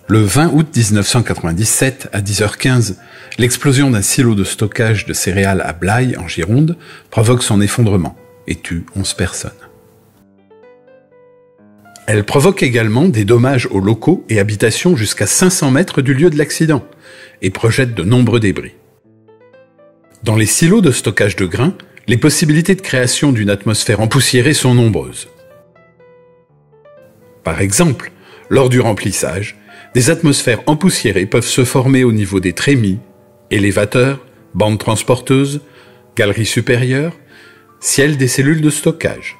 Le 20 août 1997, à 10h15, l'explosion d'un silo de stockage de céréales à Blaye, en Gironde, provoque son effondrement et tue 11 personnes. Elle provoque également des dommages aux locaux et habitations jusqu'à 500 mètres du lieu de l'accident et projette de nombreux débris. Dans les silos de stockage de grains, les possibilités de création d'une atmosphère empoussiérée sont nombreuses. Par exemple, lors du remplissage, des atmosphères empoussiérées peuvent se former au niveau des trémies, élévateurs, bandes transporteuses, galeries supérieures, ciel des cellules de stockage.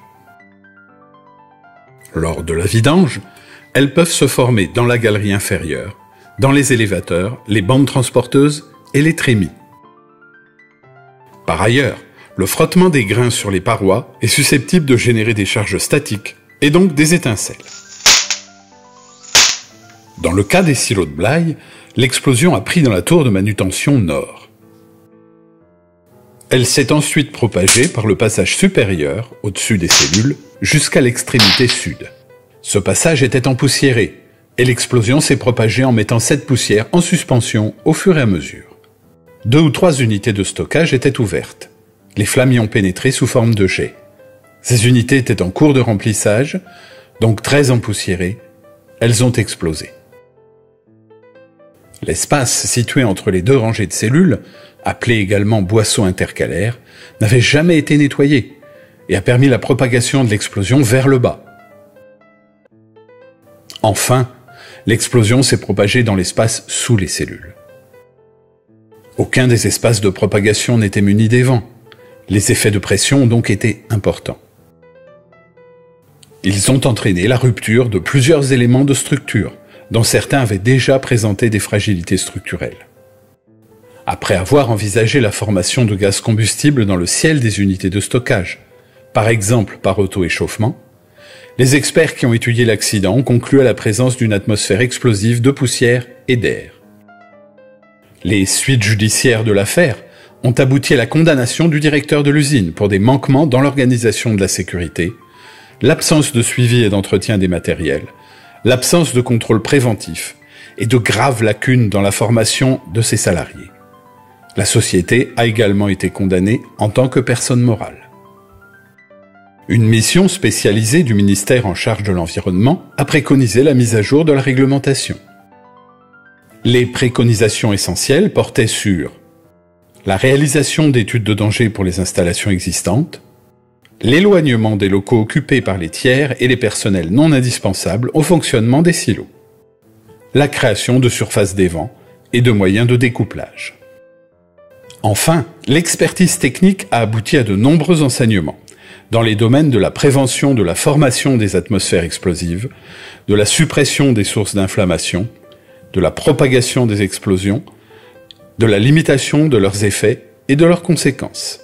Lors de la vidange, elles peuvent se former dans la galerie inférieure, dans les élévateurs, les bandes transporteuses et les trémies. Par ailleurs, le frottement des grains sur les parois est susceptible de générer des charges statiques et donc des étincelles. Dans le cas des silos de Blaye, l'explosion a pris dans la tour de manutention nord. Elle s'est ensuite propagée par le passage supérieur, au-dessus des cellules, jusqu'à l'extrémité sud. Ce passage était empoussiéré, et l'explosion s'est propagée en mettant cette poussière en suspension au fur et à mesure. 2 ou 3 unités de stockage étaient ouvertes. Les flammes y ont pénétré sous forme de jets. Ces unités étaient en cours de remplissage, donc très empoussiérées. Elles ont explosé. L'espace situé entre les 2 rangées de cellules, appelé également boisseau intercalaire, n'avait jamais été nettoyé et a permis la propagation de l'explosion vers le bas. Enfin, l'explosion s'est propagée dans l'espace sous les cellules. Aucun des espaces de propagation n'était muni d'évents. Les effets de pression ont donc été importants. Ils ont entraîné la rupture de plusieurs éléments de structure, dont certains avaient déjà présenté des fragilités structurelles. Après avoir envisagé la formation de gaz combustible dans le ciel des unités de stockage, par exemple par auto-échauffement, les experts qui ont étudié l'accident ont conclu à la présence d'une atmosphère explosive de poussière et d'air. Les suites judiciaires de l'affaire ont abouti à la condamnation du directeur de l'usine pour des manquements dans l'organisation de la sécurité, l'absence de suivi et d'entretien des matériels, l'absence de contrôle préventif et de graves lacunes dans la formation de ses salariés. La société a également été condamnée en tant que personne morale. Une mission spécialisée du ministère en charge de l'environnement a préconisé la mise à jour de la réglementation. Les préconisations essentielles portaient sur la réalisation d'études de danger pour les installations existantes, l'éloignement des locaux occupés par les tiers et les personnels non indispensables au fonctionnement des silos, la création de surfaces d'évent et de moyens de découplage. Enfin, l'expertise technique a abouti à de nombreux enseignements dans les domaines de la prévention de la formation des atmosphères explosives, de la suppression des sources d'inflammation, de la propagation des explosions, de la limitation de leurs effets et de leurs conséquences.